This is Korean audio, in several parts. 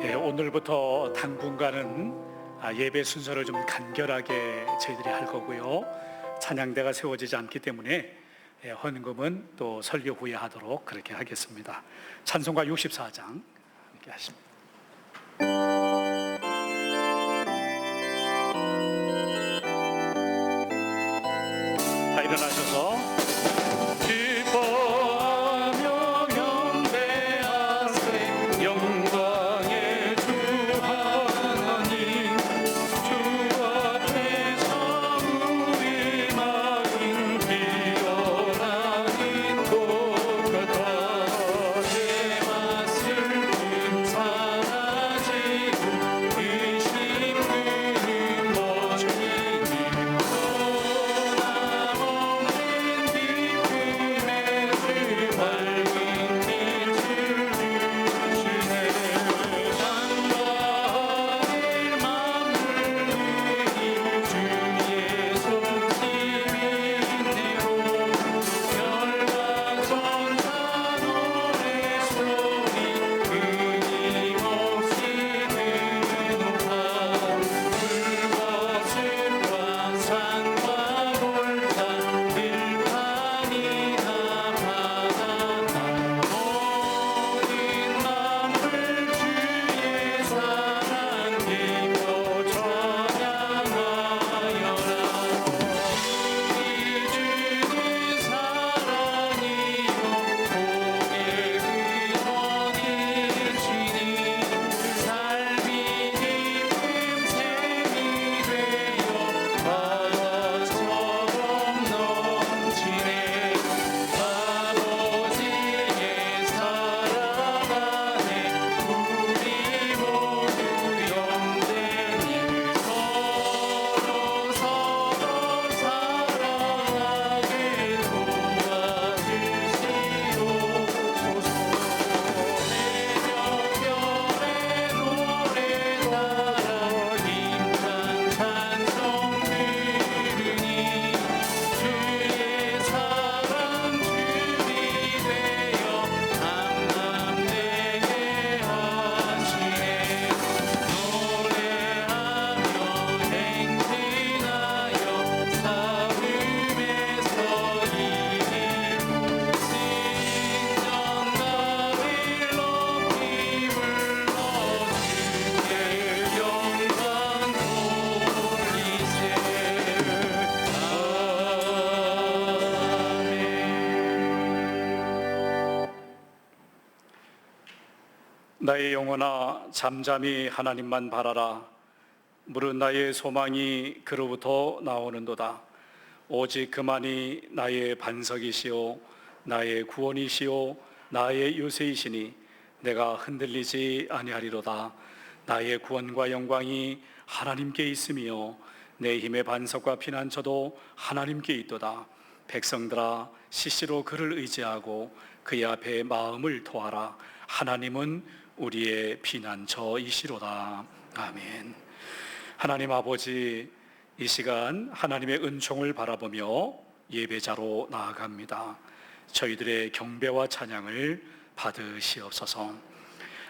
오늘부터 당분간은 예배 순서를 좀 간결하게 저희들이 할 거고요. 찬양대가 세워지지 않기 때문에 헌금은 또 설교 후에 하도록 그렇게 하겠습니다. 찬송가 64장 함께 하십니다. 다 일어나셔서 기뻐하며 경배하세 영광의 주 하나님 주 앞에서 우리 마음 피어난 인도같아 내 맛을 사라지고 의심드는 멋지니 나의 영혼아 잠잠히 하나님만 바라라. 무릇 나의 소망이 그로부터 나오는도다. 오직 그만이 나의 반석이시오 나의 구원이시오 나의 요새이시니 내가 흔들리지 아니하리로다. 나의 구원과 영광이 하나님께 있으며 내 힘의 반석과 피난처도 하나님께 있도다. 백성들아 시시로 그를 의지하고 그의 앞에 마음을 토하라. 하나님은 우리의 피난처이시로다. 아멘. 하나님 아버지, 이 시간 하나님의 은총을 바라보며 예배자로 나아갑니다. 저희들의 경배와 찬양을 받으시옵소서.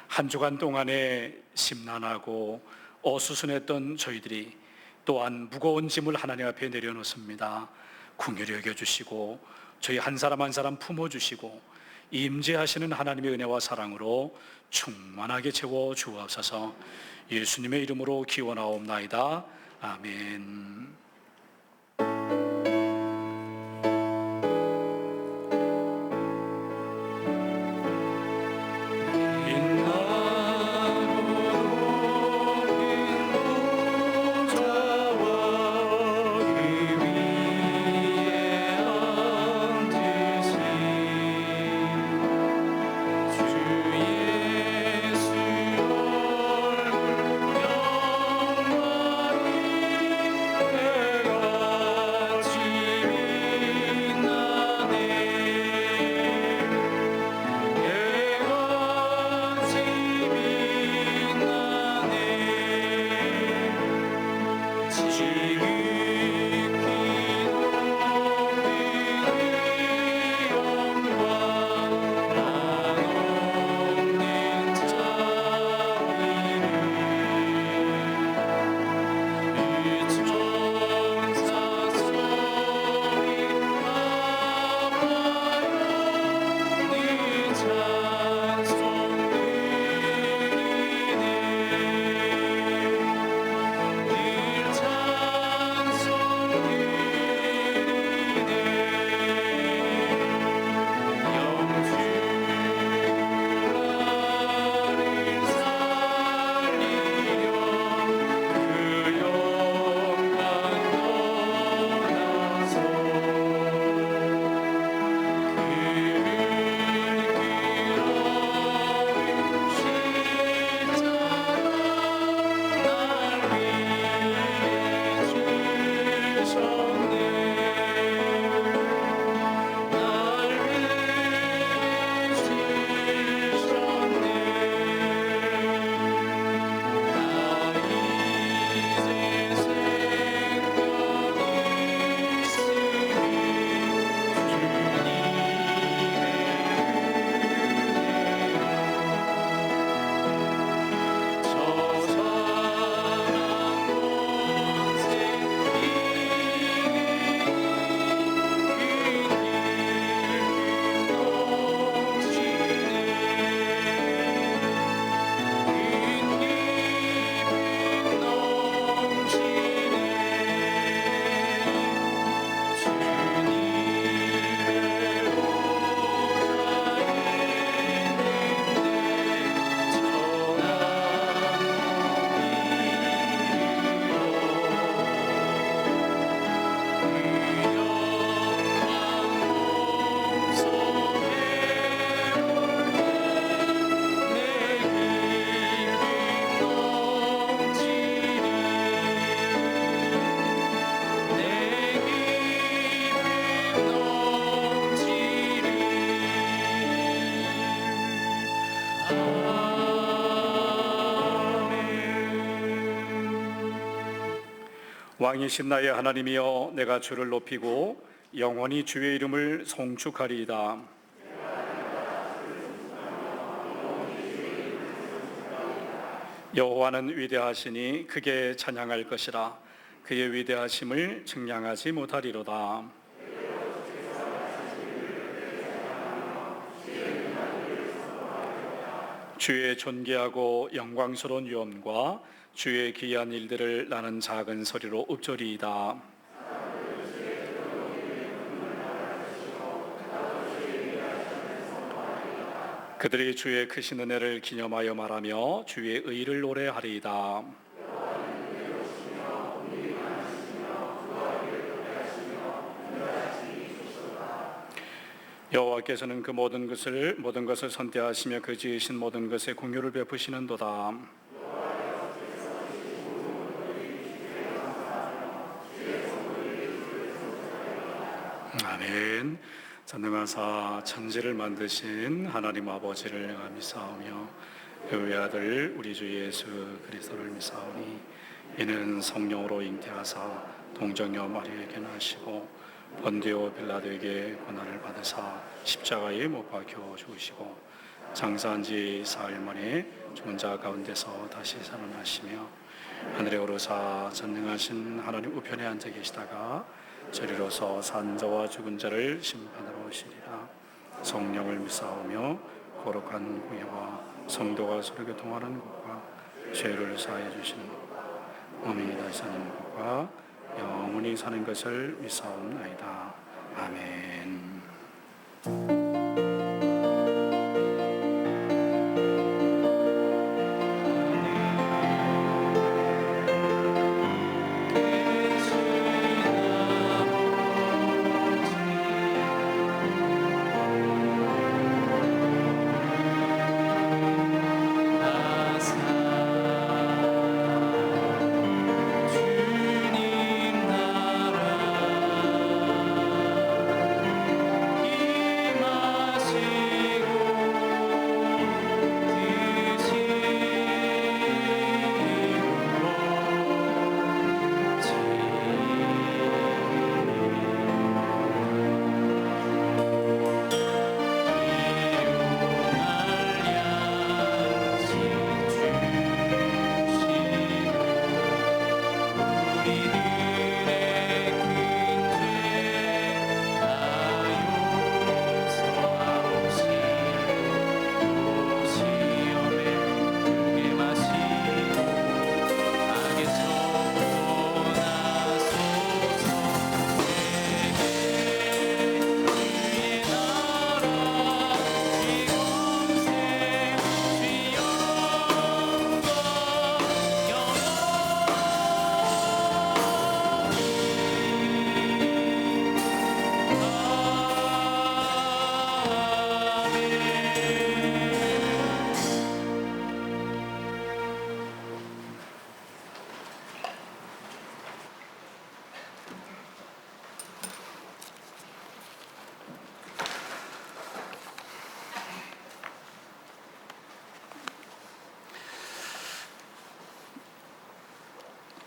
한 주간 동안에 심란하고 어수선했던 저희들이 또한 무거운 짐을 하나님 앞에 내려놓습니다. 긍휼히 여겨주시고 저희 한 사람 한 사람 품어주시고 임재하시는 하나님의 은혜와 사랑으로 충만하게 채워 주옵소서. 예수님의 이름으로 기원하옵나이다. 아멘. 왕이신 나의 하나님이여, 내가 주를 높이고 영원히 주의 이름을 송축하리이다. 여호와는 위대하시니 크게 찬양할 것이라. 그의 위대하심을 측량하지 못하리로다. 주의 존귀하고 영광스러운 유엄과 주의 기이한 일들을 나는 작은 소리로 읊조리이다. 그들이 주의 크신 은혜를 기념하여 말하며 주의 의를 노래하리이다. 여호와께서는 그 모든 것을 선대하시며 그 지으신 모든 것에 공유를 베푸시는도다. 아멘. 전능하사 천지를 만드신 하나님 아버지를 내가 믿사오며 그 외아들 우리 주 예수 그리스도를 믿사오니 이는 성령으로 잉태하사 동정녀 마리아에게 나시고 본디오 빌라도에게 고난을 받으사 십자가에 못 박혀 죽으시고 장사한 지 사흘 만에 죽은 자 가운데서 다시 살아나시며 하늘에 오르사 전능하신 하나님 우편에 앉아 계시다가 저리로서 산 자와 죽은 자를 심판하러 오시리라. 성령을 믿사오며 거룩한 공예와 성도가 서로 교통하는 것과 죄를 사하여 주시는 것과 몸이 다시 사는 것과 영원히 사는 것을 믿사옵나이다. 아멘.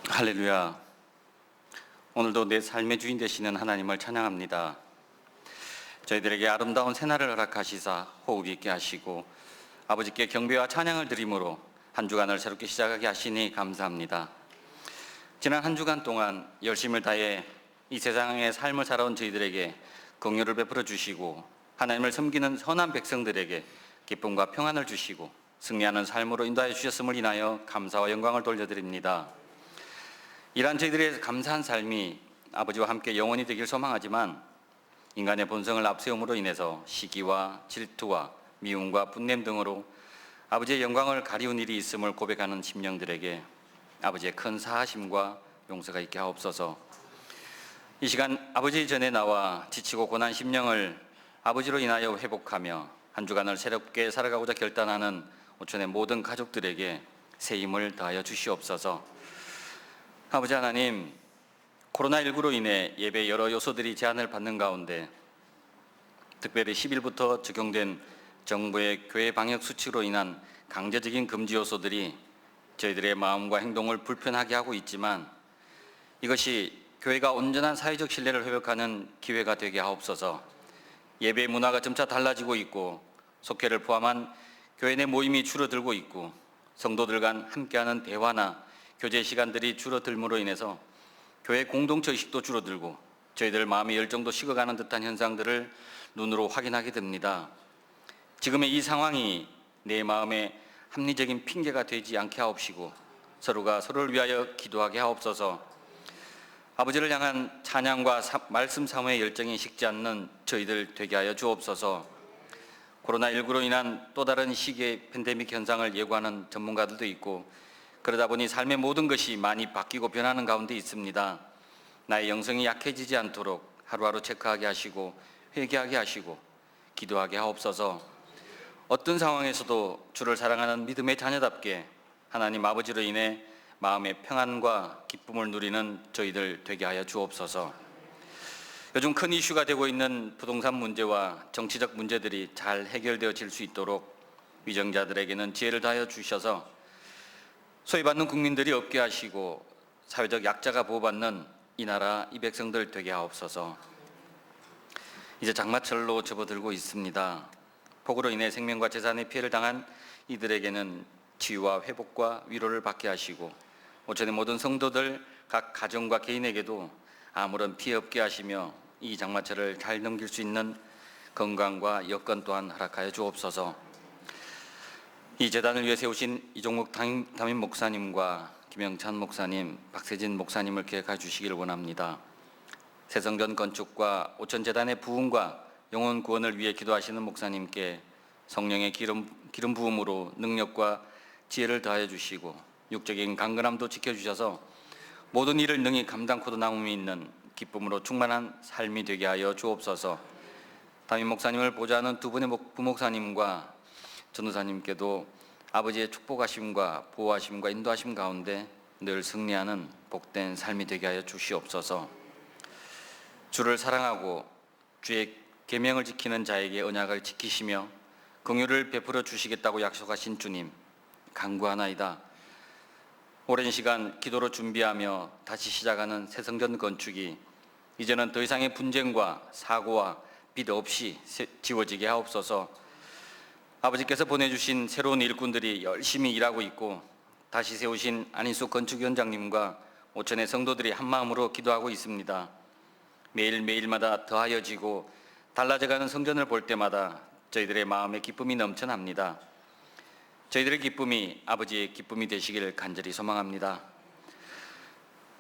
할렐루야. 오늘도 내 삶의 주인 되시는 하나님을 찬양합니다. 저희들에게 아름다운 새날을 허락하시사 호흡 있게 하시고 아버지께 경배와 찬양을 드림으로 한 주간을 새롭게 시작하게 하시니 감사합니다. 지난 한 주간 동안 열심을 다해 이 세상의 삶을 살아온 저희들에게 긍휼을 베풀어 주시고 하나님을 섬기는 선한 백성들에게 기쁨과 평안을 주시고 승리하는 삶으로 인도하여 주셨음을 인하여 감사와 영광을 돌려드립니다. 이러한 저희들의 감사한 삶이 아버지와 함께 영원히 되길 소망하지만 인간의 본성을 앞세움으로 인해서 시기와 질투와 미움과 분냄 등으로 아버지의 영광을 가리운 일이 있음을 고백하는 심령들에게 아버지의 큰 사하심과 용서가 있게 하옵소서. 이 시간 아버지 전에 나와 지치고 고난 심령을 아버지로 인하여 회복하며 한 주간을 새롭게 살아가고자 결단하는 오촌의 모든 가족들에게 새 힘을 더하여 주시옵소서. 아버지 하나님, 코로나19로 인해 예배 여러 요소들이 제한을 받는 가운데 특별히 10일부터 적용된 정부의 교회 방역 수칙으로 인한 강제적인 금지 요소들이 저희들의 마음과 행동을 불편하게 하고 있지만 이것이 교회가 온전한 사회적 신뢰를 회복하는 기회가 되게 하옵소서. 예배 문화가 점차 달라지고 있고 속회를 포함한 교회 내 모임이 줄어들고 있고 성도들 간 함께하는 대화나 교제 시간들이 줄어들므로 인해서 교회 공동체 의식도 줄어들고 저희들 마음의 열정도 식어가는 듯한 현상들을 눈으로 확인하게 됩니다. 지금의 이 상황이 내 마음에 합리적인 핑계가 되지 않게 하옵시고 서로가 서로를 위하여 기도하게 하옵소서. 아버지를 향한 찬양과 말씀 사모의 열정이 식지 않는 저희들 되게 하여 주옵소서. 코로나19로 인한 또 다른 시기의 팬데믹 현상을 예고하는 전문가들도 있고 그러다 보니 삶의 모든 것이 많이 바뀌고 변하는 가운데 있습니다. 나의 영성이 약해지지 않도록 하루하루 체크하게 하시고 회개하게 하시고 기도하게 하옵소서. 어떤 상황에서도 주를 사랑하는 믿음의 자녀답게 하나님 아버지로 인해 마음의 평안과 기쁨을 누리는 저희들 되게 하여 주옵소서. 요즘 큰 이슈가 되고 있는 부동산 문제와 정치적 문제들이 잘 해결되어질 수 있도록 위정자들에게는 지혜를 다하여 주셔서 소외받는 국민들이 없게 하시고 사회적 약자가 보호받는 이 나라 이 백성들 되게 하옵소서. 이제 장마철로 접어들고 있습니다. 폭우로 인해 생명과 재산의 피해를 당한 이들에게는 치유와 회복과 위로를 받게 하시고 오천의 모든 성도들 각 가정과 개인에게도 아무런 피해 없게 하시며 이 장마철을 잘 넘길 수 있는 건강과 여건 또한 허락하여 주옵소서. 이 재단을 위해 세우신 이종목 담임 목사님과 김영찬 목사님, 박세진 목사님을 기억해 주시기를 원합니다. 새성전 건축과 오천재단의 부흥과 영혼 구원을 위해 기도하시는 목사님께 성령의 기름 부음으로 능력과 지혜를 더하여 주시고 육적인 강건함도 지켜주셔서 모든 일을 능히 감당코도 남음이 있는 기쁨으로 충만한 삶이 되게 하여 주옵소서. 담임 목사님을 보좌하는 두 분의 부목사님과 전도사님께도 아버지의 축복하심과 보호하심과 인도하심 가운데 늘 승리하는 복된 삶이 되게 하여 주시옵소서. 주를 사랑하고 주의 계명을 지키는 자에게 언약을 지키시며 긍휼을 베풀어 주시겠다고 약속하신 주님, 간구하나이다. 오랜 시간 기도로 준비하며 다시 시작하는 새성전 건축이 이제는 더 이상의 분쟁과 사고와 빚 없이 지워지게 하옵소서. 아버지께서 보내주신 새로운 일꾼들이 열심히 일하고 있고 다시 세우신 안인숙 건축위원장님과 오천의 성도들이 한마음으로 기도하고 있습니다. 매일매일마다 더하여지고 달라져가는 성전을 볼 때마다 저희들의 마음에 기쁨이 넘쳐납니다. 저희들의 기쁨이 아버지의 기쁨이 되시기를 간절히 소망합니다.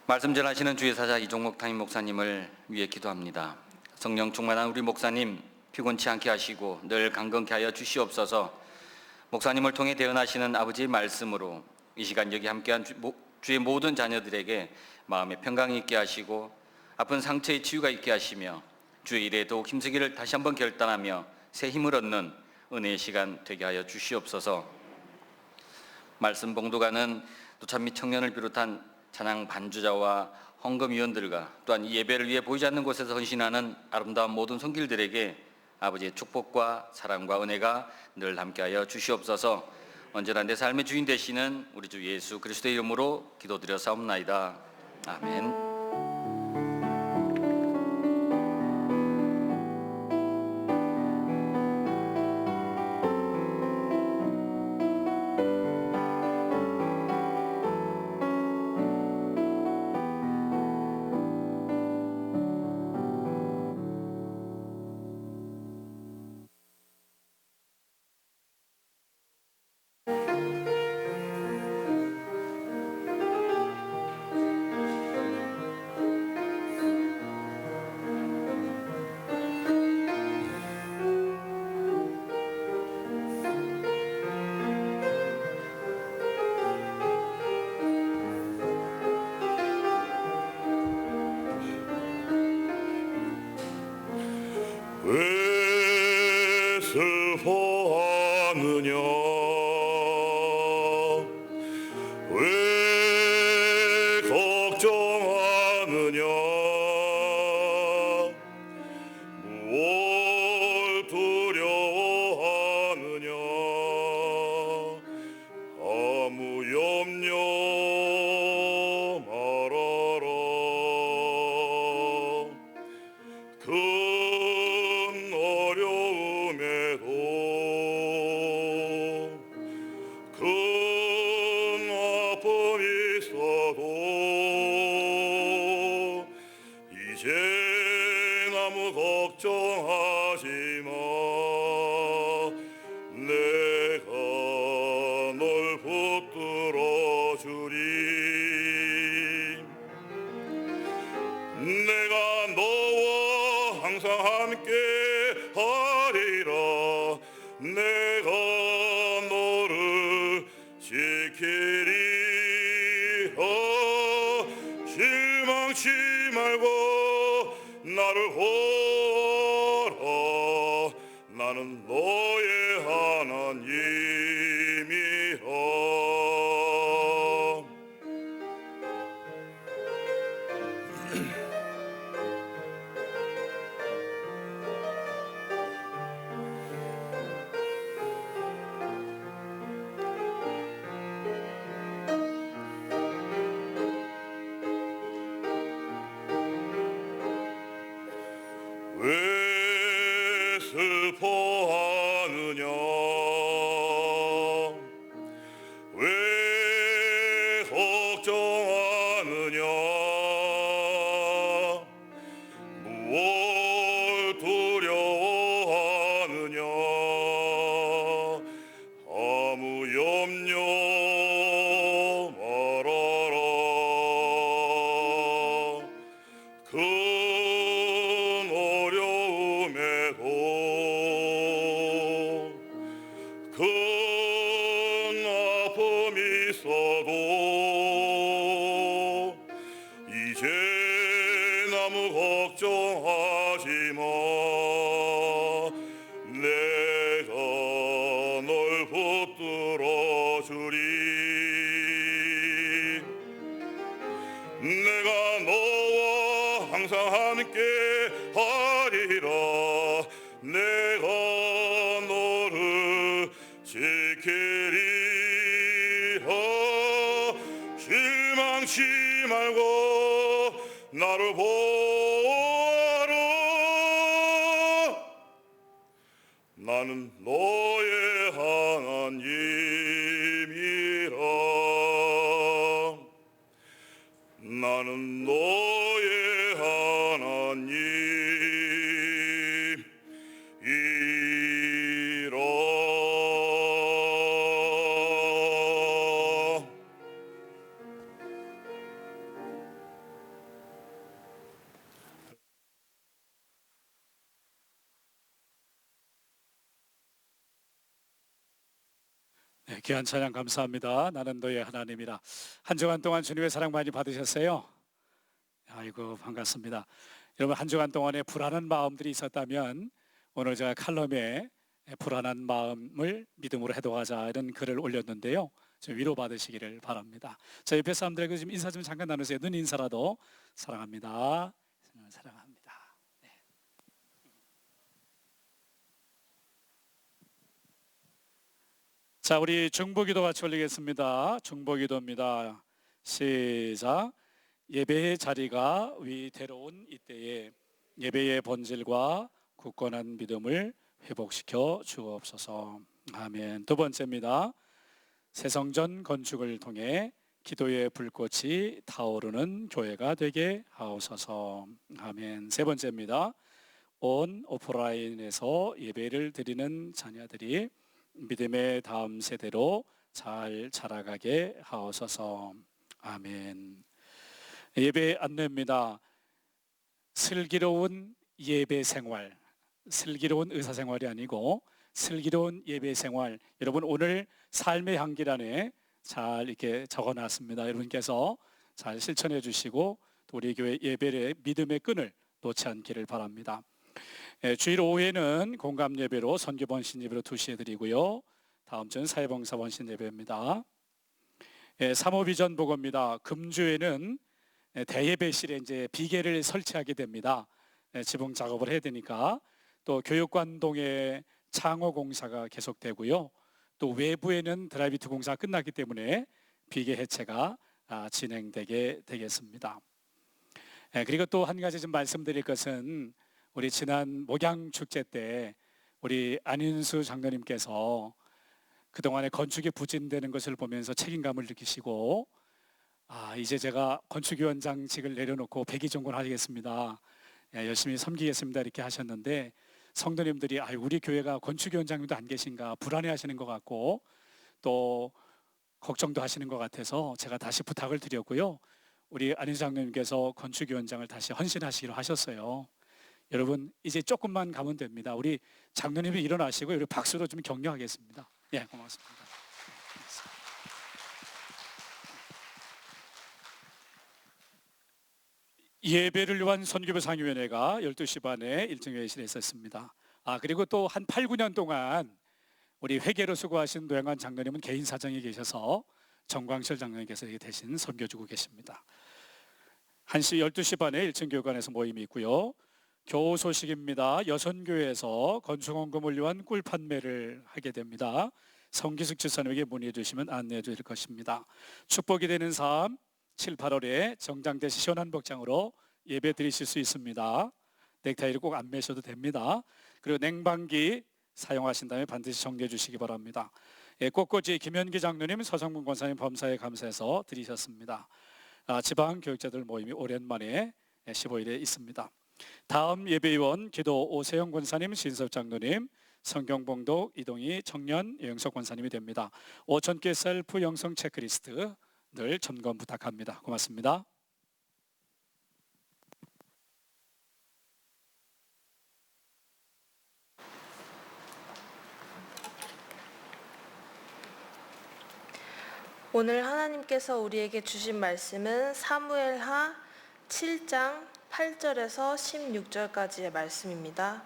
말씀 전하시는 주의 사자 이종목 담임 목사님을 위해 기도합니다. 성령 충만한 우리 목사님 피곤치 않게 하시고 늘 강건케 하여 주시옵소서. 목사님을 통해 대언하시는 아버지의 말씀으로 이 시간 여기 함께한 주의 모든 자녀들에게 마음의 평강이 있게 하시고 아픈 상처의 치유가 있게 하시며 주의 일에 더욱 힘쓰기를 다시 한번 결단하며 새 힘을 얻는 은혜의 시간 되게 하여 주시옵소서. 말씀 봉독하는 노참 및 청년을 비롯한 찬양 반주자와 헌금위원들과 또한 이 예배를 위해 보이지 않는 곳에서 헌신하는 아름다운 모든 손길들에게 아버지의 축복과 사랑과 은혜가 늘 함께하여 주시옵소서. 언제나 내 삶의 주인 되시는 우리 주 예수 그리스도의 이름으로 기도드려 사옵나이다. 아멘. 왜 슬퍼하느냐 왜 걱정하느냐 무엇 두려워하느냐 아무 염려 말아라 아픔이 있어도 이제 아무 걱정하지 마. 내가 널 붙들어 주리. 내가 너와 항상 함께 하리라. 내가 너를 지키리라. 실망치 말고 나를 보라. 나는 너의 하나님이라. 왜 슬퍼하느냐? 왜 걱정하느냐? 무엇 두려워하느냐? 아무 염려 말아라. 큰 어려움에도 큰 아픔이 있어도 이제 아무 걱정하지 마. 내가 널 붙들어 주리. 내가 너와 항상 함께 하리라. 내가 너를 지키리라. 실망치 말고 나를 보아라. 나는 너의 하나님이라. 나는 너의 하나님이라. 네, 귀한 찬양 감사합니다. 나는 너의 하나님이라. 한 주간 동안 주님의 사랑 많이 받으셨어요? 아이고 반갑습니다. 여러분 한 주간 동안에 불안한 마음들이 있었다면 오늘 제가 칼럼에 불안한 마음을 믿음으로 해독하자 이런 글을 올렸는데요. 좀 위로 받으시기를 바랍니다. 저 옆에 사람들에게 좀 인사 좀 잠깐 나누세요. 눈 인사라도. 사랑합니다. 사랑합니다. 네. 자, 우리 중보기도 같이 올리겠습니다. 중보기도입니다. 시작. 예배의 자리가 위태로운 이때에 예배의 본질과 굳건한 믿음을 회복시켜 주옵소서. 아멘. 두 번째입니다. 새성전 건축을 통해 기도의 불꽃이 타오르는 교회가 되게 하옵소서. 아멘. 세 번째입니다. 온 오프라인에서 예배를 드리는 자녀들이 믿음의 다음 세대로 잘 자라가게 하옵소서. 아멘. 예배 안내입니다. 슬기로운 예배 생활, 슬기로운 의사 생활이 아니고 슬기로운 예배 생활. 여러분 오늘 삶의 향기란에 잘 이렇게 적어놨습니다. 여러분께서 잘 실천해 주시고 또 우리 교회 예배의 믿음의 끈을 놓지 않기를 바랍니다. 주일 오후에는 공감 예배로 선교 번신 예배로 2시에 드리고요. 다음 주는 사회봉사 번신 예배입니다. 사모비전 보고입니다. 금주에는 대예배실에 이제 비계를 설치하게 됩니다. 지붕 작업을 해야 되니까. 또 교육관동에 창호 공사가 계속되고요. 또 외부에는 드라이비트 공사가 끝났기 때문에 비계 해체가 진행되게 되겠습니다. 그리고 또 한 가지 좀 말씀드릴 것은 우리 지난 목양축제 때 우리 안윤수 장로님께서 그동안에 건축이 부진되는 것을 보면서 책임감을 느끼시고 이제 제가 건축위원장직을 내려놓고 백의종군 하겠습니다. 열심히 섬기겠습니다. 이렇게 하셨는데 성도님들이 우리 교회가 건축위원장님도 안 계신가 불안해하시는 것 같고 또 걱정도 하시는 것 같아서 제가 다시 부탁을 드렸고요. 우리 안희 장로님께서 건축위원장을 다시 헌신하시기로 하셨어요. 여러분 이제 조금만 가면 됩니다. 우리 장로님이 일어나시고 우리 박수로 좀 격려하겠습니다. 예, 고맙습니다. 예배를 위한 선교부 상위원회가 12시 반에 일정 회의실에 있었습니다. 그리고 또 한 8, 9년 동안 우리 회계로 수고하신 노영환 장로님은 개인 사정이 계셔서 정광실 장로님께서 대신 섬겨주고 계십니다. 12시 반에 1층 교육관에서 모임이 있고요. 교우 소식입니다. 여선교회에서 건축원금을 위한 꿀 판매를 하게 됩니다. 성기숙 집사님에게 문의해 주시면 안내해 드릴 것입니다. 축복이 되는 삶 7, 8월에 정장대시 시원한 복장으로 예배 드리실 수 있습니다. 넥타이를 꼭 안 매셔도 됩니다. 그리고 냉방기 사용하신 다음에 반드시 정리해 주시기 바랍니다. 꽃꽂이 김현기 장로님, 서성문 권사님 범사에 감사해서 드리셨습니다. 지방 교육자들 모임이 오랜만에 15일에 있습니다. 다음 예배위원 기도 오세영 권사님, 신섭 장로님, 성경봉독 이동희 청년 영석 권사님이 됩니다. 5,000개 셀프 영성 체크리스트 늘 점검 부탁합니다. 고맙습니다. 오늘 하나님께서 우리에게 주신 말씀은 사무엘하 7장 8절에서 16절까지의 말씀입니다.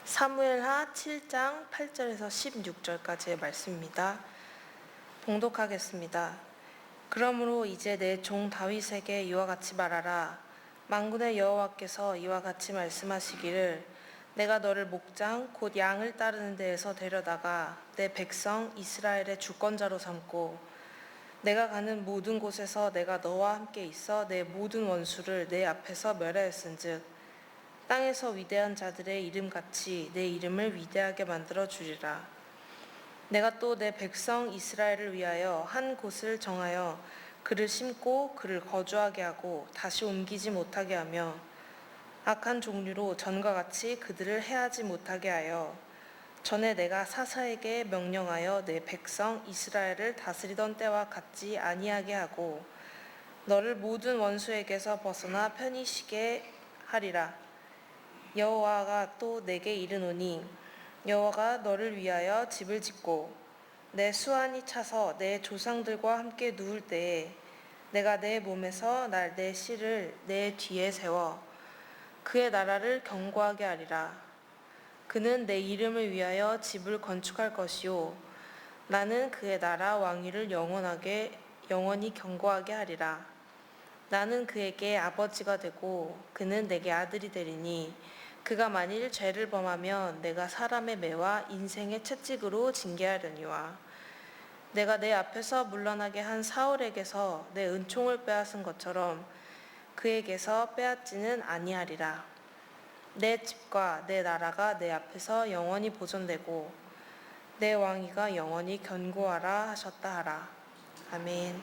사무엘하 7장 8절에서 16절까지의 말씀입니다. 봉독하겠습니다. 그러므로 이제 내 종 다윗에게 이와 같이 말하라. 만군의 여호와께서 이와 같이 말씀하시기를 내가 너를 목장 곧 양을 따르는 데에서 데려다가 내 백성 이스라엘의 주권자로 삼고 내가 가는 모든 곳에서 내가 너와 함께 있어 내 모든 원수를 내 앞에서 멸하였은즉 땅에서 위대한 자들의 이름같이 내 이름을 위대하게 만들어 주리라. 내가 또 내 백성 이스라엘을 위하여 한 곳을 정하여 그를 심고 그를 거주하게 하고 다시 옮기지 못하게 하며 악한 종류로 전과 같이 그들을 해하지 못하게 하여 전에 내가 사사에게 명령하여 내 백성 이스라엘을 다스리던 때와 같지 아니하게 하고 너를 모든 원수에게서 벗어나 편히 쉬게 하리라. 여호와가 또 내게 이르노니 여호와가 너를 위하여 집을 짓고 내 수완이 차서 내 조상들과 함께 누울 때에 내가 내 몸에서 내 씨를 내 뒤에 세워 그의 나라를 견고하게 하리라. 그는 내 이름을 위하여 집을 건축할 것이요 나는 그의 나라 왕위를 영원히 견고하게 하리라. 나는 그에게 아버지가 되고 그는 내게 아들이 되리니 그가 만일 죄를 범하면 내가 사람의 매와 인생의 채찍으로 징계하려니와 내가 내 앞에서 물러나게 한 사울에게서 내 은총을 빼앗은 것처럼 그에게서 빼앗지는 아니하리라. 내 집과 내 나라가 내 앞에서 영원히 보존되고 내 왕위가 영원히 견고하라 하셨다 하라. 아멘.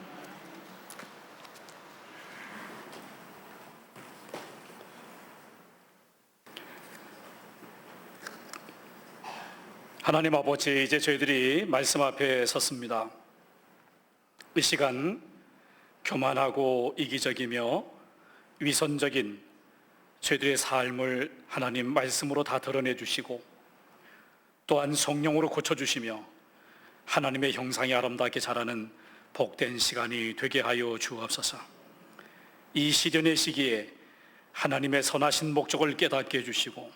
하나님 아버지, 이제 저희들이 말씀 앞에 섰습니다. 이 시간 교만하고 이기적이며 위선적인 저희들의 삶을 하나님 말씀으로 다 드러내 주시고 또한 성령으로 고쳐주시며 하나님의 형상이 아름답게 자라는 복된 시간이 되게 하여 주옵소서. 이 시련의 시기에 하나님의 선하신 목적을 깨닫게 해주시고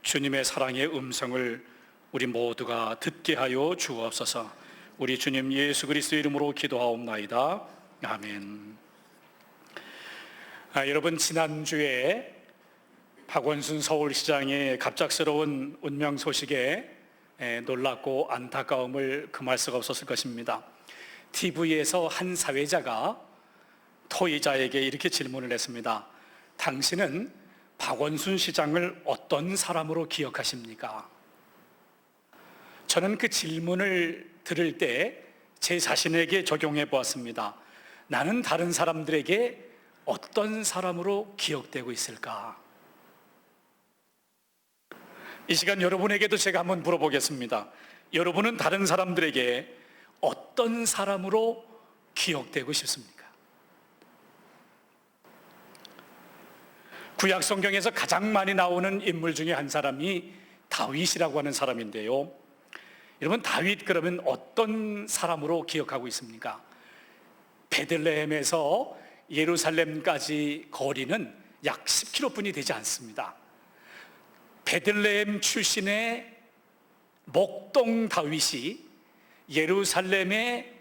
주님의 사랑의 음성을 우리 모두가 듣게 하여 주옵소서. 우리 주님 예수 그리스도의 이름으로 기도하옵나이다. 아멘. 여러분, 지난주에 박원순 서울시장의 갑작스러운 운명 소식에 놀랍고 안타까움을 금할 수가 없었을 것입니다. TV에서 한 사회자가 토의자에게 이렇게 질문을 했습니다. 당신은 박원순 시장을 어떤 사람으로 기억하십니까? 저는 그 질문을 들을 때 제 자신에게 적용해 보았습니다. 나는 다른 사람들에게 어떤 사람으로 기억되고 있을까? 이 시간 여러분에게도 제가 한번 물어보겠습니다. 여러분은 다른 사람들에게 어떤 사람으로 기억되고 싶습니까? 구약 성경에서 가장 많이 나오는 인물 중에 한 사람이 다윗이라고 하는 사람인데요. 여러분, 다윗 그러면 어떤 사람으로 기억하고 있습니까? 베들레헴에서 예루살렘까지 거리는 약 10km뿐이 되지 않습니다. 베들레헴 출신의 목동 다윗이 예루살렘의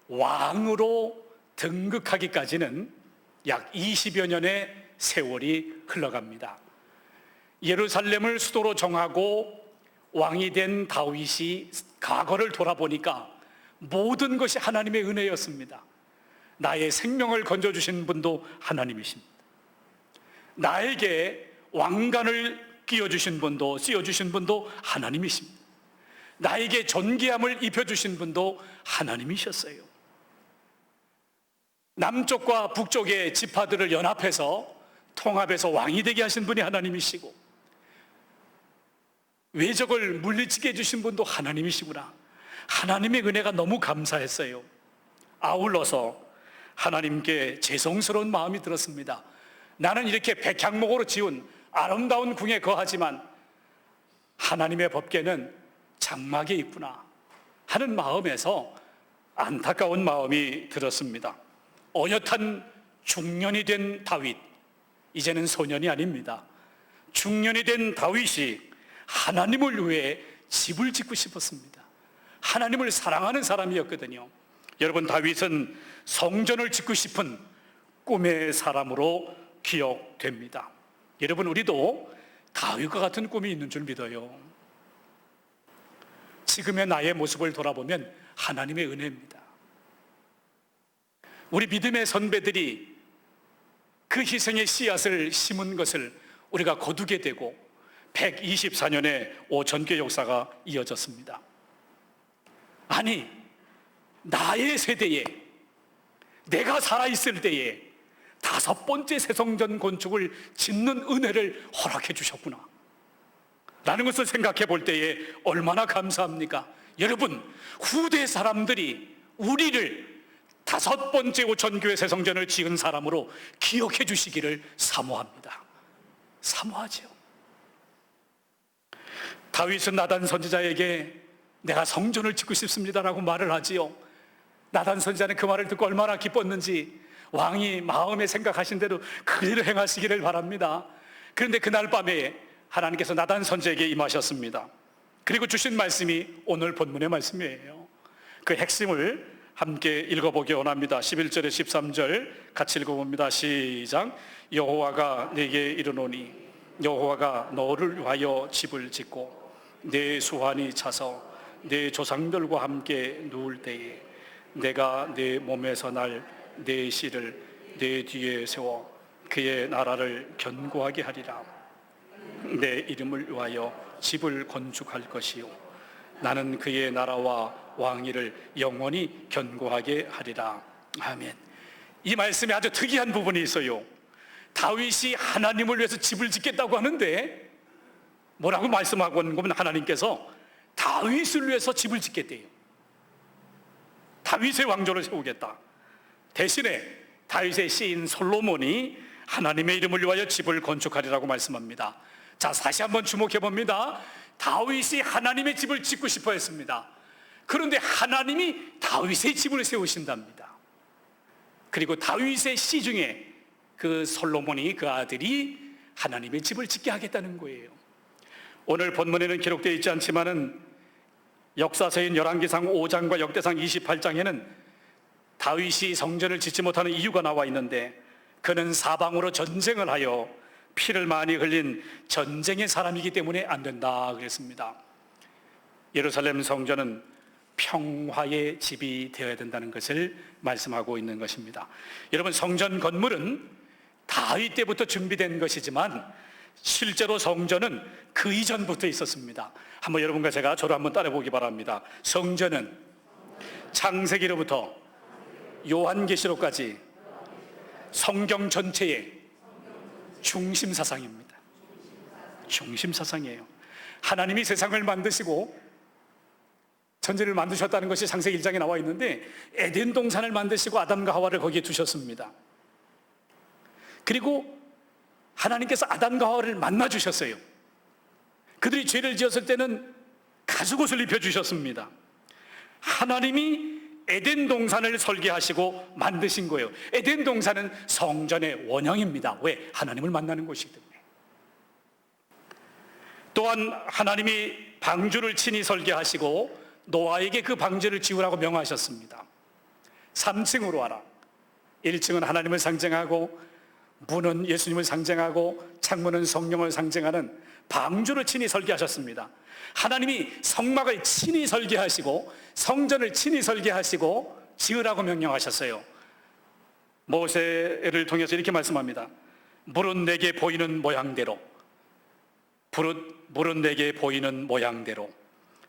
왕으로 등극하기까지는 약 20여 년의 세월이 흘러갑니다. 예루살렘을 수도로 정하고 왕이 된 다윗이 과거를 돌아보니까 모든 것이 하나님의 은혜였습니다. 나의 생명을 건져주신 분도 하나님이십니다. 나에게 왕관을 씌워주신 분도 하나님이십니다. 나에게 존귀함을 입혀주신 분도 하나님이셨어요. 남쪽과 북쪽의 지파들을 연합해서 통합해서 왕이 되게 하신 분이 하나님이시고, 외적을 물리치게 해주신 분도 하나님이시구나. 하나님의 은혜가 너무 감사했어요. 아울러서 하나님께 죄송스러운 마음이 들었습니다. 나는 이렇게 백향목으로 지은 아름다운 궁에 거하지만 하나님의 법궤는 장막에 있구나 하는 마음에서 안타까운 마음이 들었습니다. 어엿한 중년이 된 다윗, 이제는 소년이 아닙니다. 중년이 된 다윗이 하나님을 위해 집을 짓고 싶었습니다. 하나님을 사랑하는 사람이었거든요. 여러분, 다윗은 성전을 짓고 싶은 꿈의 사람으로 기억됩니다. 여러분, 우리도 다윗과 같은 꿈이 있는 줄 믿어요. 지금의 나의 모습을 돌아보면 하나님의 은혜입니다. 우리 믿음의 선배들이 그 희생의 씨앗을 심은 것을 우리가 거두게 되고 124년의 오전교 역사가 이어졌습니다. 아니, 나의 세대에, 내가 살아있을 때에 5번째 새성전 건축을 짓는 은혜를 허락해 주셨구나 라는 것을 생각해 볼 때에 얼마나 감사합니까? 여러분, 후대 사람들이 우리를 5번째 오천교회 새성전을 지은 사람으로 기억해 주시기를 사모합니다. 사모하죠. 다윗은 나단 선지자에게 내가 성전을 짓고 싶습니다라고 말을 하지요. 나단 선지자는 그 말을 듣고 얼마나 기뻤는지 왕이 마음에 생각하신 대로 그대로 행하시기를 바랍니다. 그런데 그날 밤에 하나님께서 나단 선지자에게 임하셨습니다. 그리고 주신 말씀이 오늘 본문의 말씀이에요. 그 핵심을 함께 읽어보기 원합니다. 11절에 13절 같이 읽어봅니다. 시작. 여호와가 내게 이르노니 여호와가 너를 위하여 집을 짓고 내 수완이 차서 내 조상들과 함께 누울 때에 내가 내 몸에서 날 내 씨를 내 뒤에 세워 그의 나라를 견고하게 하리라. 내 이름을 위하여 집을 건축할 것이요 나는 그의 나라와 왕위를 영원히 견고하게 하리라. 아멘. 이 말씀에 아주 특이한 부분이 있어요. 다윗이 하나님을 위해서 집을 짓겠다고 하는데 뭐라고 말씀하고 있는 거면 하나님께서 다윗을 위해서 집을 짓겠대요. 다윗의 왕조를 세우겠다. 대신에 다윗의 시인 솔로몬이 하나님의 이름을 위하여 집을 건축하리라고 말씀합니다. 자, 다시 한번 주목해 봅니다. 다윗이 하나님의 집을 짓고 싶어 했습니다. 그런데 하나님이 다윗의 집을 세우신답니다. 그리고 다윗의 시 중에 그 솔로몬이, 그 아들이 하나님의 집을 짓게 하겠다는 거예요. 오늘 본문에는 기록되어 있지 않지만은 역사서인 열왕기상 5장과 역대상 28장에는 다윗이 성전을 짓지 못하는 이유가 나와 있는데 그는 사방으로 전쟁을 하여 피를 많이 흘린 전쟁의 사람이기 때문에 안 된다 그랬습니다. 예루살렘 성전은 평화의 집이 되어야 된다는 것을 말씀하고 있는 것입니다. 여러분, 성전 건물은 다윗 때부터 준비된 것이지만 실제로 성전은 그 이전부터 있었습니다. 한번 여러분과 제가 저를 한번 따라보기 바랍니다. 성전은 창세기로부터 요한계시록까지 성경 전체의 중심 사상입니다. 중심 사상이에요. 하나님이 세상을 만드시고 천지를 만드셨다는 것이 창세기 1장에 나와 있는데, 에덴 동산을 만드시고 아담과 하와를 거기에 두셨습니다. 그리고 하나님께서 아담과 하와를 만나 주셨어요. 그들이 죄를 지었을 때는 가죽옷을 입혀 주셨습니다. 하나님이 에덴 동산을 설계하시고 만드신 거예요. 에덴 동산은 성전의 원형입니다. 왜? 하나님을 만나는 곳이기 때문에. 또한 하나님이 방주를 친히 설계하시고 노아에게 그 방주를 지으라고 명하셨습니다. 3층으로 하라. 1층은 하나님을 상징하고, 문은 예수님을 상징하고, 창문은 성령을 상징하는 방주를 친히 설계하셨습니다. 하나님이 성막을 친히 설계하시고 성전을 친히 설계하시고 지으라고 명령하셨어요. 모세를 통해서 이렇게 말씀합니다. 물은 내게 보이는 모양대로, 물은 내게 보이는 모양대로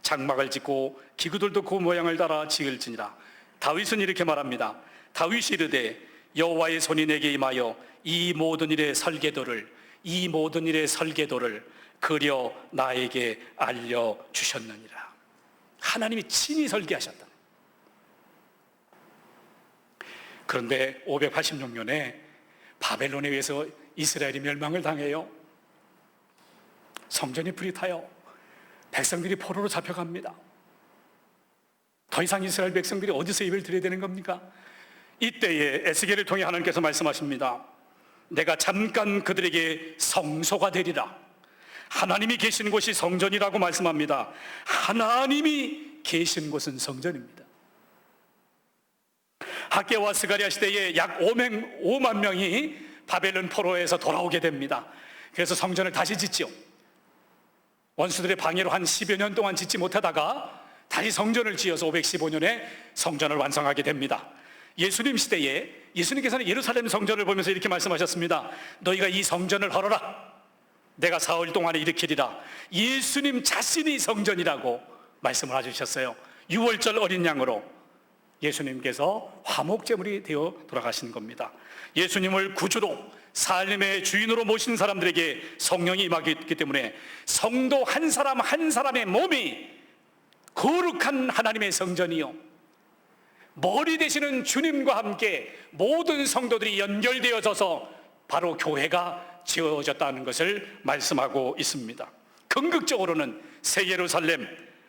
장막을 짓고 기구들도 그 모양을 따라 지을지니라. 다윗은 이렇게 말합니다. 다윗이 이르되 여호와의 손이 내게 임하여 이 모든 일의 설계도를 그려 나에게 알려주셨느니라. 하나님이 친히 설계하셨다. 그런데 586년에 바벨론에 의해서 이스라엘이 멸망을 당해요. 성전이 불이 타요. 백성들이 포로로 잡혀갑니다. 더 이상 이스라엘 백성들이 어디서 예배를 드려야 되는 겁니까? 이때에 에스겔을 통해 하나님께서 말씀하십니다. 내가 잠깐 그들에게 성소가 되리라. 하나님이 계신 곳이 성전이라고 말씀합니다. 하나님이 계신 곳은 성전입니다. 학개와 스가랴 시대에 약 5만 명이 바벨론 포로에서 돌아오게 됩니다. 그래서 성전을 다시 짓죠. 원수들의 방해로 한 10여 년 동안 짓지 못하다가 다시 성전을 지어서 515년에 성전을 완성하게 됩니다. 예수님 시대에 예수님께서는 예루살렘 성전을 보면서 이렇게 말씀하셨습니다. 너희가 이 성전을 헐어라. 내가 사흘 동안에 일으키리라. 예수님 자신이 성전이라고 말씀을 해주셨어요. 6월절 어린 양으로 예수님께서 화목제물이 되어 돌아가신 겁니다. 예수님을 구주로 삶의 주인으로 모신 사람들에게 성령이 임하기 때문에 성도 한 사람 한 사람의 몸이 거룩한 하나님의 성전이요, 머리 되시는 주님과 함께 모든 성도들이 연결되어져서 바로 교회가 지어졌다는 것을 말씀하고 있습니다. 궁극적으로는 새 예루살렘,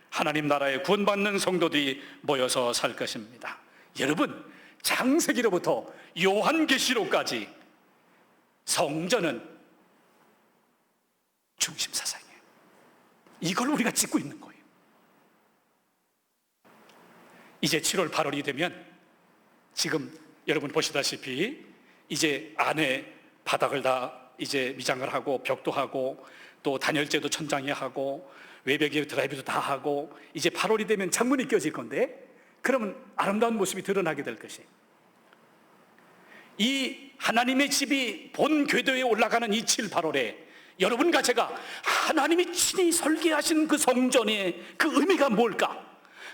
하나님 나라에 구원받는 성도들이 모여서 살 것입니다. 여러분, 창세기로부터 요한계시록까지 성전은 중심 사상이에요. 이걸 우리가 짓고 있는 거예요. 이제 7월 8월이 되면 지금 여러분 보시다시피 이제 안에 바닥을 다 이제 미장을 하고 벽도 하고 또 단열재도 천장에 하고 외벽에 드라이브도 다 하고 이제 8월이 되면 창문이 껴질 건데, 그러면 아름다운 모습이 드러나게 될 것이, 이 하나님의 집이 본 궤도에 올라가는 이 7, 8월에 여러분과 제가 하나님이 친히 설계하신 그 성전의 그 의미가 뭘까?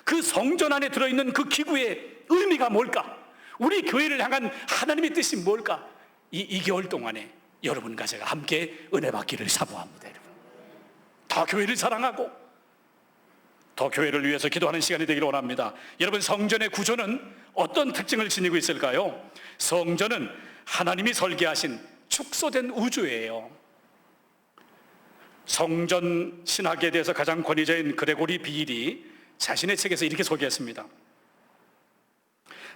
그 성전 안에 들어있는 그 기구의 의미가 뭘까? 우리 교회를 향한 하나님의 뜻이 뭘까? 이 2개월 동안에 여러분과 제가 함께 은혜 받기를 사모합니다. 여러분, 더 교회를 사랑하고 더 교회를 위해서 기도하는 시간이 되기를 원합니다. 여러분, 성전의 구조는 어떤 특징을 지니고 있을까요? 성전은 하나님이 설계하신 축소된 우주예요. 성전 신학에 대해서 가장 권위자인 그레고리 비일이 자신의 책에서 이렇게 소개했습니다.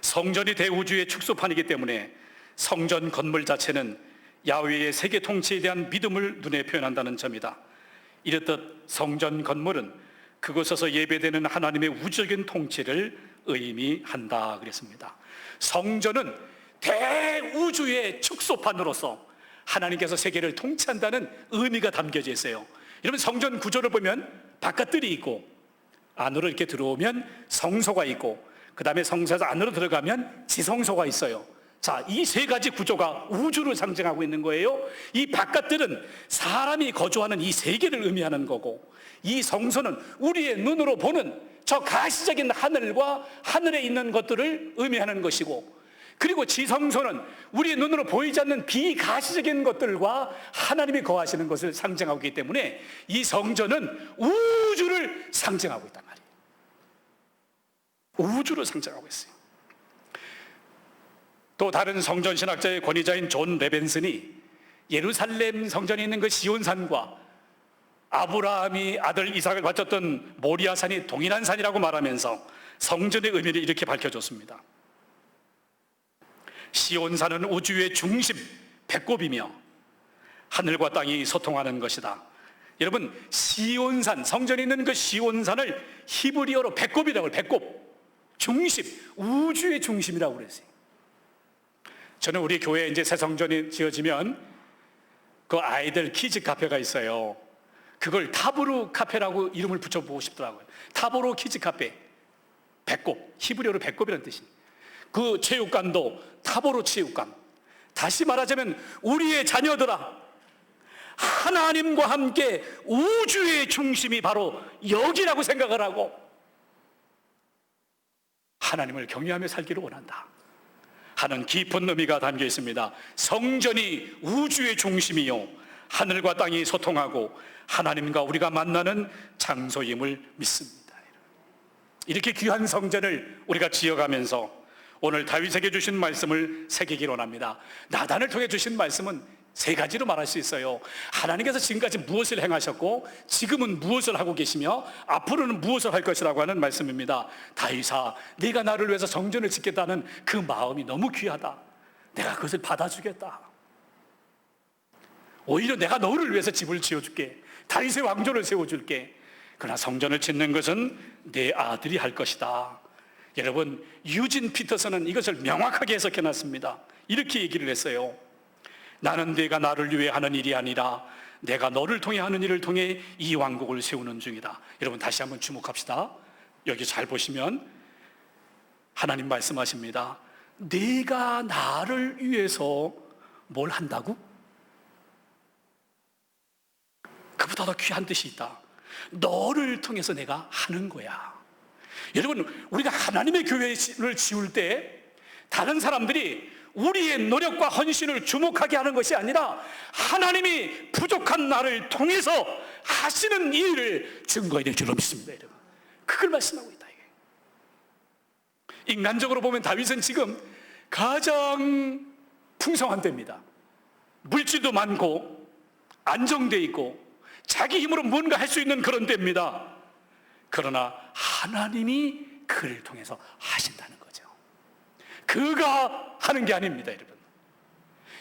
성전이 대우주의 축소판이기 때문에 성전 건물 자체는 야훼의 세계 통치에 대한 믿음을 눈에 표현한다는 점이다. 이렇듯 성전 건물은 그곳에서 예배되는 하나님의 우주적인 통치를 의미한다 그랬습니다. 성전은 대우주의 축소판으로서 하나님께서 세계를 통치한다는 의미가 담겨져 있어요. 여러분, 성전 구조를 보면 바깥뜰이 있고 안으로 이렇게 들어오면 성소가 있고, 그 다음에 성소에서 안으로 들어가면 지성소가 있어요. 자, 이 세 가지 구조가 우주를 상징하고 있는 거예요. 이 바깥들은 사람이 거주하는 이 세계를 의미하는 거고, 이 성소는 우리의 눈으로 보는 저 가시적인 하늘과 하늘에 있는 것들을 의미하는 것이고, 그리고 지성소는 우리의 눈으로 보이지 않는 비가시적인 것들과 하나님이 거하시는 것을 상징하고 있기 때문에 이 성전은 우주를 상징하고 있단 말이에요. 우주를 상징하고 있어요. 또 다른 성전 신학자의 권위자인 존 레벤슨이 예루살렘 성전에 있는 그 시온산과 아브라함이 아들 이삭을 바쳤던 모리아산이 동일한 산이라고 말하면서 성전의 의미를 이렇게 밝혀줬습니다. 시온산은 우주의 중심, 배꼽이며 하늘과 땅이 소통하는 것이다. 여러분, 시온산, 성전에 있는 그 시온산을 히브리어로 배꼽이라고 해요. 배꼽, 중심, 우주의 중심이라고 그랬어요. 저는 우리 교회에 이제 새 성전이 지어지면 그 아이들 키즈 카페가 있어요. 그걸 타보르 카페라고 이름을 붙여보고 싶더라고요. 타보르 키즈 카페. 배꼽, 히브리어로 배꼽이라는 뜻이에요. 그 체육관도 타보르 체육관. 다시 말하자면 우리의 자녀들아, 하나님과 함께 우주의 중심이 바로 여기라고 생각을 하고 하나님을 경외하며 살기를 원한다 하는 깊은 의미가 담겨 있습니다. 성전이 우주의 중심이요 하늘과 땅이 소통하고 하나님과 우리가 만나는 장소임을 믿습니다. 이렇게 귀한 성전을 우리가 지어가면서 오늘 다윗에게 주신 말씀을 새기기 원합니다. 나단을 통해 주신 말씀은 세 가지로 말할 수 있어요. 하나님께서 지금까지 무엇을 행하셨고 지금은 무엇을 하고 계시며 앞으로는 무엇을 할 것이라고 하는 말씀입니다. 다윗아, 네가 나를 위해서 성전을 짓겠다는 그 마음이 너무 귀하다. 내가 그것을 받아주겠다. 오히려 내가 너를 위해서 집을 지어줄게. 다윗의 왕조를 세워줄게. 그러나 성전을 짓는 것은 내 아들이 할 것이다. 여러분, 유진 피터슨은 이것을 명확하게 해석해놨습니다. 이렇게 얘기를 했어요. 나는 네가 나를 위해 하는 일이 아니라 내가 너를 통해 하는 일을 통해 이 왕국을 세우는 중이다. 여러분, 다시 한번 주목합시다. 여기 잘 보시면 하나님 말씀하십니다. 네가 나를 위해서 뭘 한다고? 그보다 더 귀한 뜻이 있다. 너를 통해서 내가 하는 거야. 여러분, 우리가 하나님의 교회를 지을 때 다른 사람들이 우리의 노력과 헌신을 주목하게 하는 것이 아니라 하나님이 부족한 나를 통해서 하시는 일을 증거해야 될 줄로 믿습니다. 여러분, 그걸 말씀하고 있다. 인간적으로 보면 다윗은 지금 가장 풍성한 때입니다. 물질도 많고 안정돼 있고 자기 힘으로 뭔가 할 수 있는 그런 때입니다. 그러나 하나님이 그를 통해서 하신다는 거죠. 그가 하는 게 아닙니다. 여러분,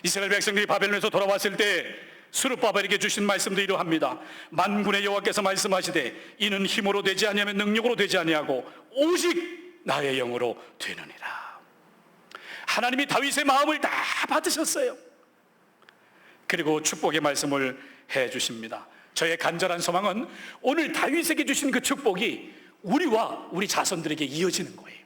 이스라엘 백성들이 바벨론에서 돌아왔을 때 스룹바벨에게 주신 말씀도 이러합니다. 만군의 여호와께서 말씀하시되 이는 힘으로 되지 아니하면 능력으로 되지 아니하고 오직 나의 영으로 되느니라. 하나님이 다윗의 마음을 다 받으셨어요. 그리고 축복의 말씀을 해 주십니다. 저의 간절한 소망은 오늘 다윗에게 주신 그 축복이 우리와 우리 자손들에게 이어지는 거예요.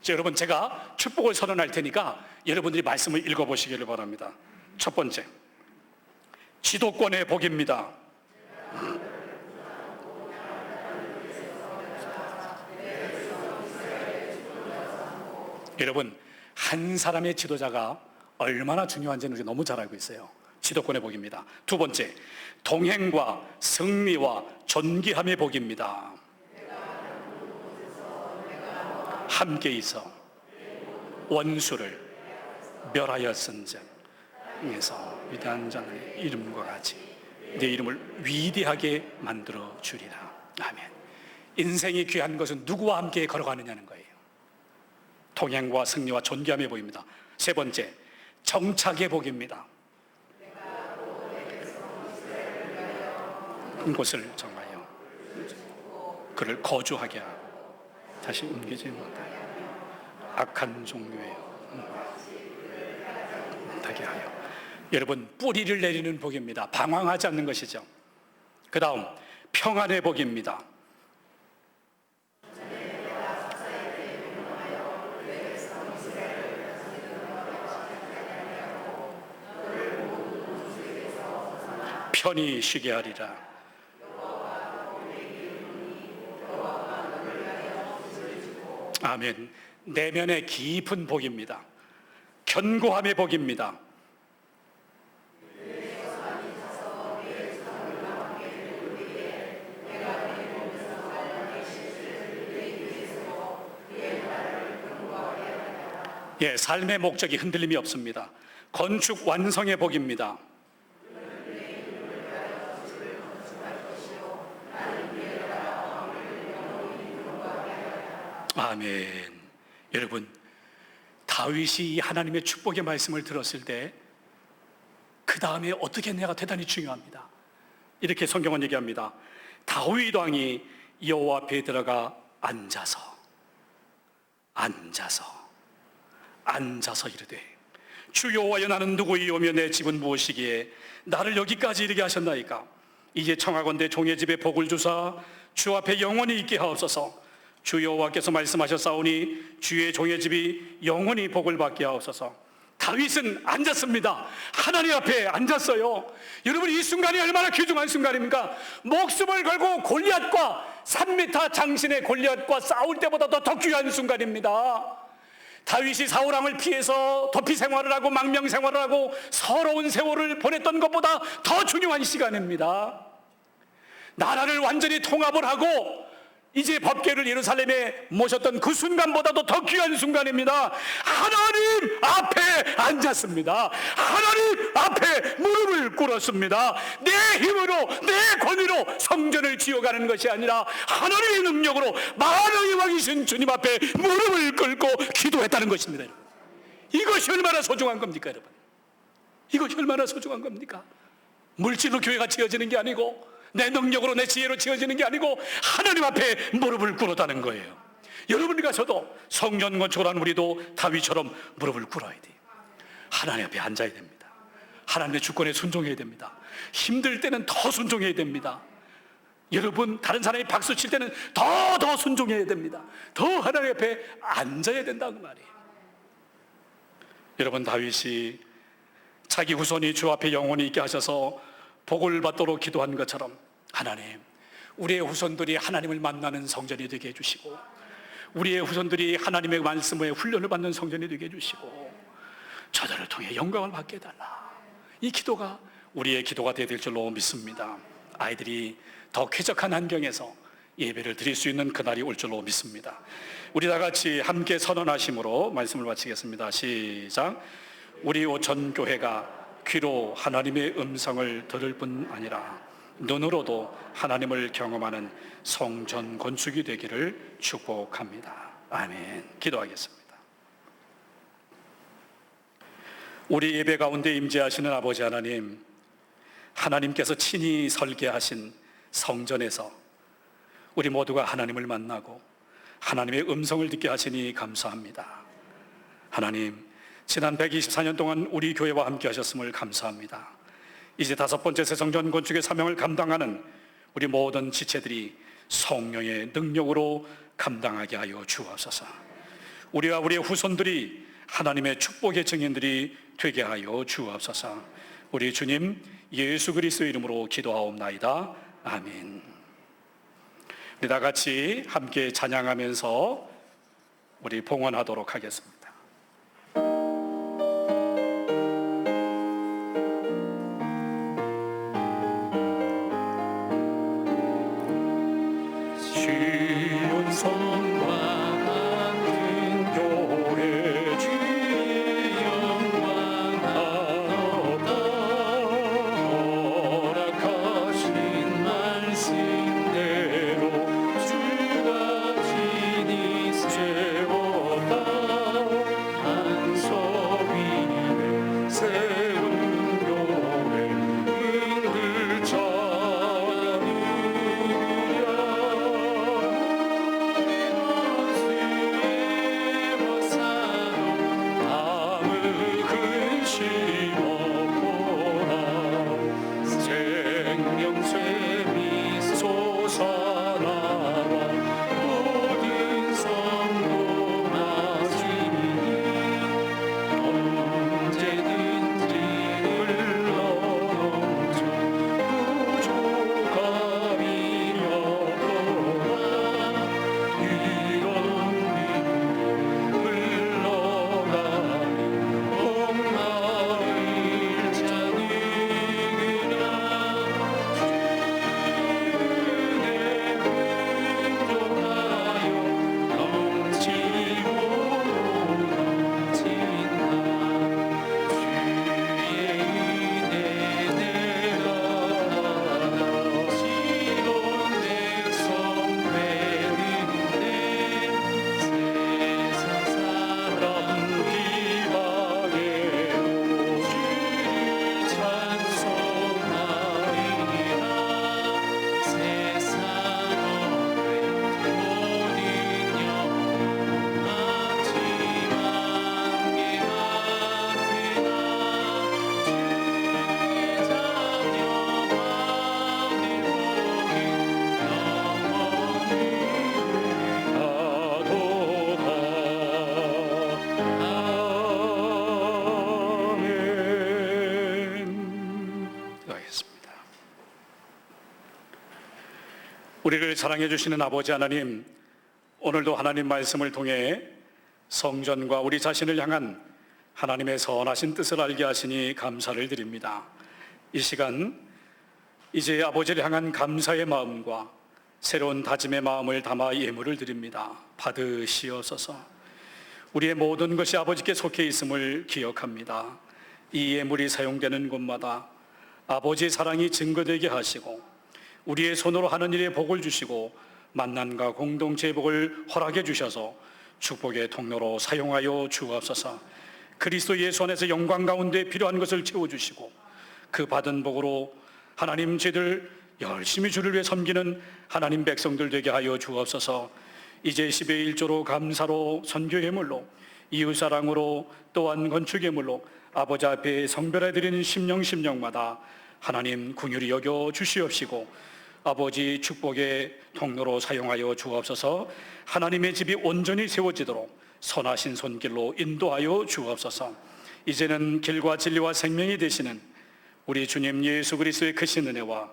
자, 여러분, 제가 축복을 선언할 테니까 여러분들이 말씀을 읽어보시기를 바랍니다. 첫 번째, 지도권의 복입니다. 여러분, 한 사람의 지도자가 얼마나 중요한지는 우리가 너무 잘 알고 있어요. 지도권의 복입니다. 두 번째, 동행과 승리와 존귀함의 복입니다. 함께 있어 원수를 멸하였은즉 위대한 자의 이름과 같이 내 이름을 위대하게 만들어 주리라. 아멘. 인생이 귀한 것은 누구와 함께 걸어가느냐는 거예요. 동행과 승리와 존귀함의 복입니다. 세 번째, 정착의 복입니다. 곳을 정하여 그를 거주하게 하고 다시 옮기지 못하게 악한 종류에 못하게 하여. 여러분, 뿌리를 내리는 복입니다. 방황하지 않는 것이죠. 그 다음, 평안의 복입니다. 편히 쉬게 하리라. 아멘. 내면의 깊은 복입니다. 견고함의 복입니다. 예, 삶의 목적이 흔들림이 없습니다. 건축 완성의 복입니다. 아멘. 여러분, 다윗이 이 하나님의 축복의 말씀을 들었을 때 그 다음에 어떻게 했냐가 대단히 중요합니다. 이렇게 성경은 얘기합니다. 다윗 왕이 여호와 앞에 들어가 앉아서 이르되 주 여호와여 나는 누구이오며 내 집은 무엇이기에 나를 여기까지 이르게 하셨나이까. 이제 청하건대 종의 집에 복을 주사 주 앞에 영원히 있게 하옵소서. 주 여호와께서 말씀하셨사오니 주의 종의 집이 영원히 복을 받게 하옵소서. 다윗은 앉았습니다. 하나님 앞에 앉았어요. 여러분, 이 순간이 얼마나 귀중한 순간입니까? 목숨을 걸고 골리앗과 3m 장신의 골리앗과 싸울 때보다 더 귀한 순간입니다. 다윗이 사울왕을 피해서 도피 생활을 하고 망명 생활을 하고 서러운 세월을 보냈던 것보다 더 중요한 시간입니다. 나라를 완전히 통합을 하고 이제 법궤를 예루살렘에 모셨던 그 순간보다도 더 귀한 순간입니다. 하나님 앞에 앉았습니다. 하나님 앞에 무릎을 꿇었습니다. 내 힘으로 내 권위로 성전을 지어가는 것이 아니라 하나님의 능력으로 만왕의 왕이신 주님 앞에 무릎을 꿇고 기도했다는 것입니다. 이것이 얼마나 소중한 겁니까, 여러분? 이것이 얼마나 소중한 겁니까? 물질로 교회가 지어지는 게 아니고 내 능력으로 내 지혜로 지어지는 게 아니고 하나님 앞에 무릎을 꿇었다는 거예요. 여러분과 저도 성전 건축을 한 우리도 다윗처럼 무릎을 꿇어야 돼요. 하나님 앞에 앉아야 됩니다. 하나님의 주권에 순종해야 됩니다. 힘들 때는 더 순종해야 됩니다. 여러분, 다른 사람이 박수 칠 때는 더 순종해야 됩니다. 더 하나님 앞에 앉아야 된다는 말이에요. 여러분, 다윗이 자기 후손이 주 앞에 영원히 있게 하셔서 복을 받도록 기도한 것처럼 하나님, 우리의 후손들이 하나님을 만나는 성전이 되게 해주시고 우리의 후손들이 하나님의 말씀에 훈련을 받는 성전이 되게 해주시고 저들을 통해 영광을 받게 해달라. 이 기도가 우리의 기도가 되어야 될 줄로 믿습니다. 아이들이 더 쾌적한 환경에서 예배를 드릴 수 있는 그날이 올 줄로 믿습니다. 우리 다 같이 함께 선언하심으로 말씀을 마치겠습니다. 시작. 우리 오천교회가 귀로 하나님의 음성을 들을 뿐 아니라 눈으로도 하나님을 경험하는 성전 건축이 되기를 축복합니다. 아멘. 기도하겠습니다. 우리 예배 가운데 임재하시는 아버지 하나님, 하나님께서 친히 설계하신 성전에서 우리 모두가 하나님을 만나고 하나님의 음성을 듣게 하시니 감사합니다. 하나님, 지난 124년 동안 우리 교회와 함께 하셨음을 감사합니다. 이제 5번째 새 성전 건축의 사명을 감당하는 우리 모든 지체들이 성령의 능력으로 감당하게 하여 주옵소서. 우리와 우리의 후손들이 하나님의 축복의 증인들이 되게 하여 주옵소서. 우리 주님 예수 그리스도의 이름으로 기도하옵나이다. 아멘. 우리 다 같이 함께 찬양하면서 우리 봉헌하도록 하겠습니다. 우리를 사랑해 주시는 아버지 하나님, 오늘도 하나님 말씀을 통해 성전과 우리 자신을 향한 하나님의 선하신 뜻을 알게 하시니 감사를 드립니다. 이 시간 이제 아버지를 향한 감사의 마음과 새로운 다짐의 마음을 담아 예물을 드립니다. 받으시옵소서. 우리의 모든 것이 아버지께 속해 있음을 기억합니다. 이 예물이 사용되는 곳마다 아버지의 사랑이 증거되게 하시고 우리의 손으로 하는 일에 복을 주시고 만남과 공동체의 복을 허락해 주셔서 축복의 통로로 사용하여 주옵소서. 그리스도 예수 안에서 영광 가운데 필요한 것을 채워주시고 그 받은 복으로 하나님 죄들 열심히 주를 위해 섬기는 하나님 백성들 되게 하여 주옵소서. 이제 10의 1조로 감사로 선교예물로 이웃사랑으로 또한 건축예물로 아버지 앞에 성별해 드리는 심령마다 하나님 긍휼히 여겨 주시옵시고 아버지 축복의 통로로 사용하여 주옵소서. 하나님의 집이 온전히 세워지도록 선하신 손길로 인도하여 주옵소서. 이제는 길과 진리와 생명이 되시는 우리 주님 예수 그리스도의 크신 은혜와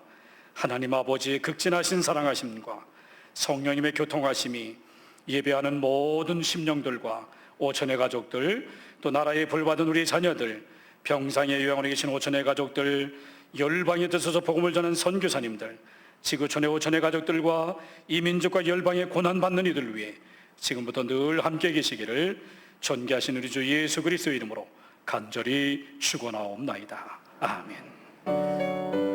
하나님 아버지의 극진하신 사랑하심과 성령님의 교통하심이 예배하는 모든 심령들과 오천의 가족들, 또 나라의 불받은 우리 자녀들, 병상의 요양원에 계신 오천의 가족들, 열방에 들어서서 복음을 전하는 선교사님들, 지구촌의 오천의 가족들과 이민족과 열방에 고난받는 이들을 위해 지금부터 늘 함께 계시기를 존귀하신 우리 주 예수 그리스도의 이름으로 간절히 축원하옵나이다. 아멘.